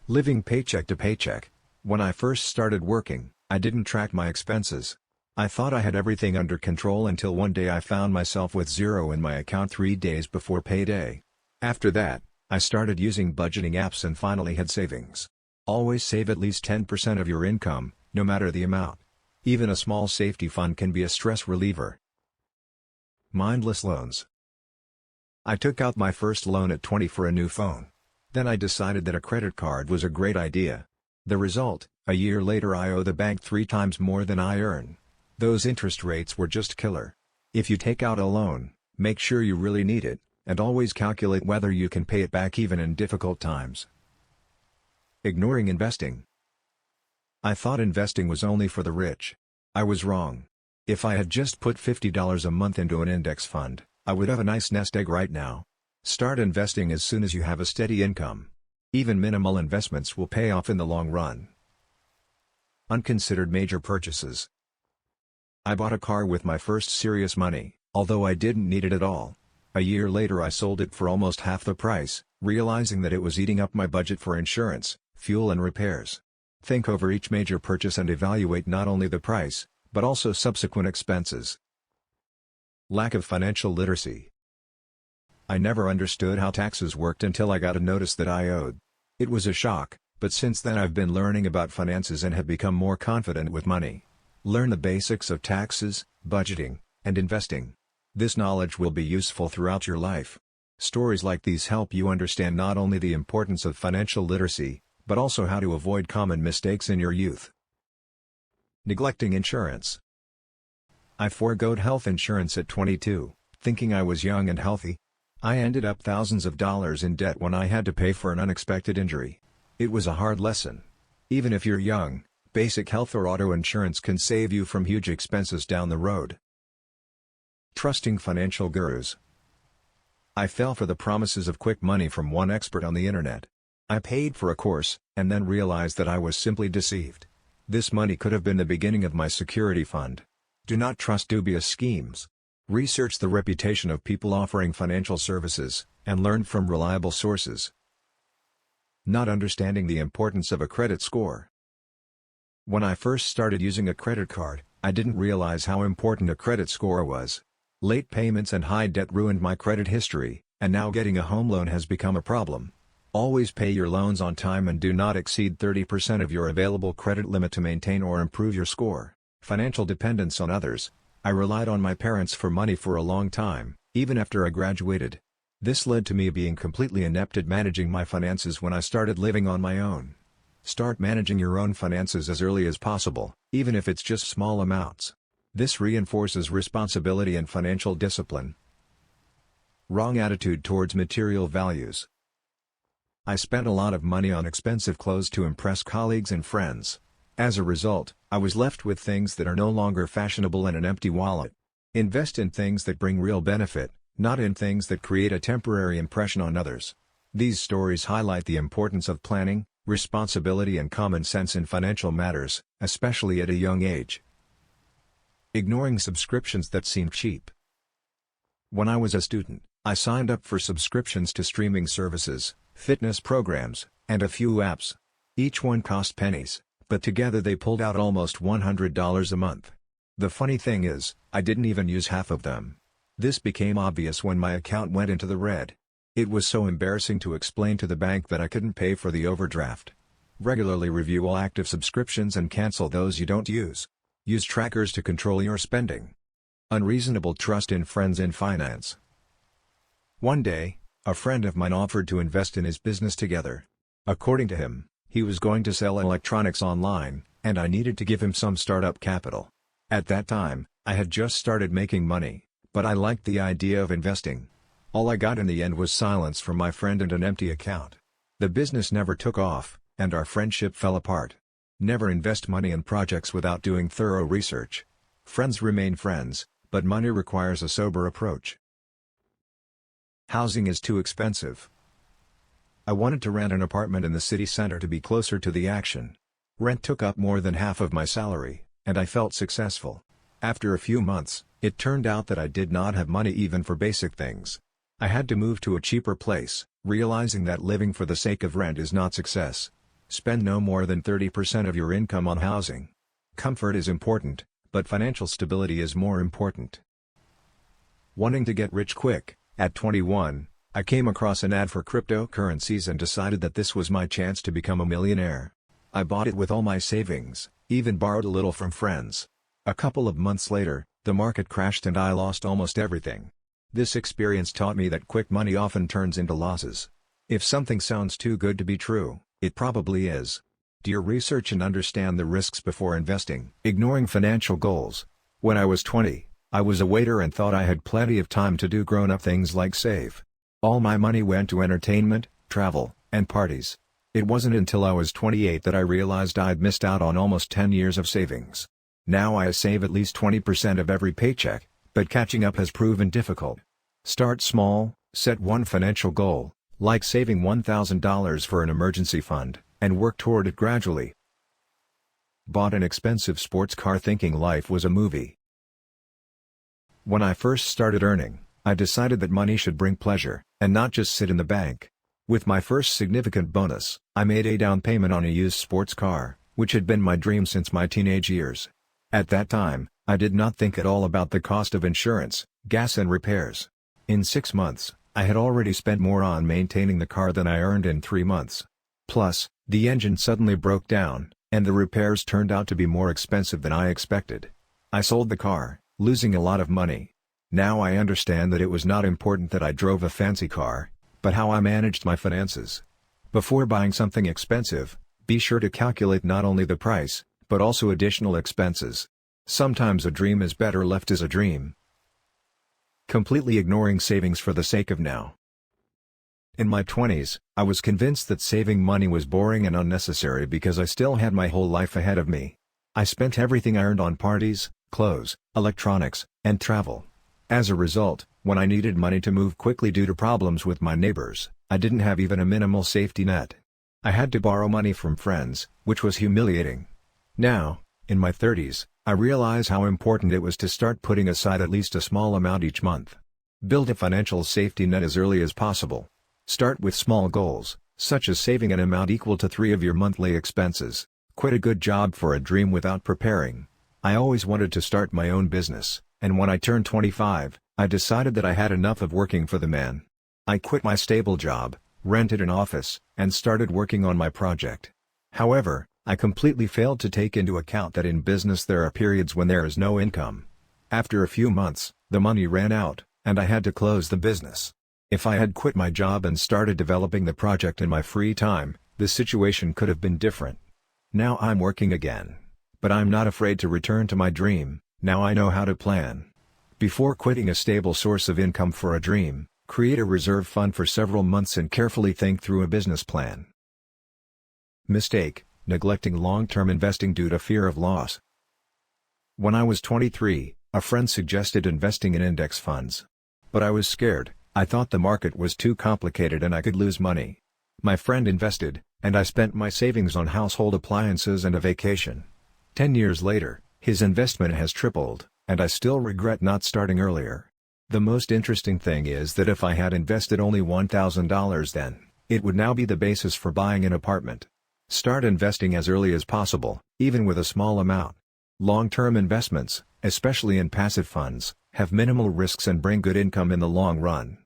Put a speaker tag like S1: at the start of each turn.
S1: Living paycheck to paycheck. When I first started working, I didn't track my expenses. I thought I had everything under control until one day I found myself with zero in my account 3 days before payday. After that, I started using budgeting apps and finally had savings. Always save at least 10% of your income, no matter the amount. Even a small safety fund can be a stress reliever. Mindless loans. I took out my first loan at 20 for a new phone. Then I decided that a credit card was a great idea. The result, a year later I owe the bank 3 times more than I earn. Those interest rates were just killer. If you take out a loan, make sure you really need it, and always calculate whether you can pay it back even in difficult times. Ignoring investing. I thought investing was only for the rich. I was wrong. If I had just put $50 a month into an index fund, I would have a nice nest egg right now. Start investing as soon as you have a steady income. Even minimal investments will pay off in the long run. Unconsidered major purchases. I bought a car with my first serious money, although I didn't need it at all. A year later I sold it for almost half the price, realizing that it was eating up my budget for insurance, fuel and repairs. Think over each major purchase and evaluate not only the price, but also subsequent expenses. Lack of financial literacy. I never understood how taxes worked until I got a notice that I owed. It was a shock, but since then I've been learning about finances and have become more confident with money. Learn the basics of taxes, budgeting, and investing. This knowledge will be useful throughout your life. Stories like these help you understand not only the importance of financial literacy, but also how to avoid common mistakes in your youth. Neglecting insurance. I foregoed health insurance at 22, thinking I was young and healthy. I ended up thousands of dollars in debt when I had to pay for an unexpected injury. It was a hard lesson. Even if you're young, basic health or auto insurance can save you from huge expenses down the road. Trusting financial gurus. I fell for the promises of quick money from one expert on the internet. I paid for a course, and then realized that I was simply deceived. This money could have been the beginning of my security fund. Do not trust dubious schemes. Research the reputation of people offering financial services, and learn from reliable sources. Not understanding the importance of a credit score. When I first started using a credit card, I didn't realize how important a credit score was. Late payments and high debt ruined my credit history, and now getting a home loan has become a problem. Always pay your loans on time and do not exceed 30% of your available credit limit to maintain or improve your score. Financial dependence on others. I relied on my parents for money for a long time, even after I graduated. This led to me being completely inept at managing my finances when I started living on my own. Start managing your own finances as early as possible, even if it's just small amounts. This reinforces responsibility and financial discipline. Wrong attitude towards material values. I spent a lot of money on expensive clothes to impress colleagues and friends. As a result, I was left with things that are no longer fashionable and an empty wallet. Invest in things that bring real benefit, not in things that create a temporary impression on others. These stories highlight the importance of planning, responsibility and common sense in financial matters, especially at a young age. Ignoring subscriptions that seem cheap. When I was a student, I signed up for subscriptions to streaming services, fitness programs, and a few apps. Each one cost pennies, but together they pulled out almost $100 a month. The funny thing is, I didn't even use half of them. This became obvious when my account went into the red. It was so embarrassing to explain to the bank that I couldn't pay for the overdraft. Regularly review all active subscriptions and cancel those you don't use. Use trackers to control your spending. Unreasonable trust in friends in finance. One day, a friend of mine offered to invest in his business together. According to him, he was going to sell electronics online, and I needed to give him some startup capital. At that time, I had just started making money, but I liked the idea of investing. All I got in the end was silence from my friend and an empty account. The business never took off, and our friendship fell apart. Never invest money in projects without doing thorough research. Friends remain friends, but money requires a sober approach. Housing is too expensive. I wanted to rent an apartment in the city center to be closer to the action. Rent took up more than half of my salary, and I felt successful. After a few months, it turned out that I did not have money even for basic things. I had to move to a cheaper place, realizing that living for the sake of rent is not success. Spend no more than 30% of your income on housing. Comfort is important, but financial stability is more important. Wanting to get rich quick, at 21, I came across an ad for cryptocurrencies and decided that this was my chance to become a millionaire. I bought it with all my savings, even borrowed a little from friends. A couple of months later, the market crashed and I lost almost everything. This experience taught me that quick money often turns into losses. If something sounds too good to be true, it probably is. Do your research and understand the risks before investing. Ignoring financial goals. When I was 20, I was a waiter and thought I had plenty of time to do grown-up things like save. All my money went to entertainment, travel, and parties. It wasn't until I was 28 that I realized I'd missed out on almost 10 years of savings. Now I save at least 20% of every paycheck, but catching up has proven difficult. Start small, set one financial goal, like saving $1,000 for an emergency fund, and work toward it gradually. Bought an expensive sports car thinking life was a movie. When I first started earning, I decided that money should bring pleasure, and not just sit in the bank. With my first significant bonus, I made a down payment on a used sports car, which had been my dream since my teenage years. At that time, I did not think at all about the cost of insurance, gas and repairs. In 6 months, I had already spent more on maintaining the car than I earned in 3 months. Plus, the engine suddenly broke down, and the repairs turned out to be more expensive than I expected. I sold the car, losing a lot of money. Now I understand that it was not important that I drove a fancy car, but how I managed my finances. Before buying something expensive, be sure to calculate not only the price, but also additional expenses. Sometimes a dream is better left as a dream. Completely ignoring savings for the sake of now. In my 20s, I was convinced that saving money was boring and unnecessary because I still had my whole life ahead of me. I spent everything I earned on parties, clothes, electronics, and travel. As a result, when I needed money to move quickly due to problems with my neighbors, I didn't have even a minimal safety net. I had to borrow money from friends, which was humiliating. Now, in my 30s, I realize how important it was to start putting aside at least a small amount each month. Build a financial safety net as early as possible. Start with small goals, such as saving an amount equal to 3 of your monthly expenses. Quit a good job for a dream without preparing. I always wanted to start my own business, and when I turned 25, I decided that I had enough of working for the man. I quit my stable job, rented an office, and started working on my project. However, I completely failed to take into account that in business there are periods when there is no income. After a few months, the money ran out, and I had to close the business. If I had quit my job and started developing the project in my free time, the situation could have been different. Now I'm working again. But I'm not afraid to return to my dream. Now I know how to plan. Before quitting a stable source of income for a dream, create a reserve fund for several months and carefully think through a business plan. Mistake: neglecting long-term investing due to fear of loss. When I was 23, a friend suggested investing in index funds. But I was scared. I thought the market was too complicated and I could lose money. My friend invested, and I spent my savings on household appliances and a vacation. 10 years later, his investment has tripled, and I still regret not starting earlier. The most interesting thing is that if I had invested only $1,000 then, it would now be the basis for buying an apartment. Start investing as early as possible, even with a small amount. Long-term investments, especially in passive funds, have minimal risks and bring good income in the long run.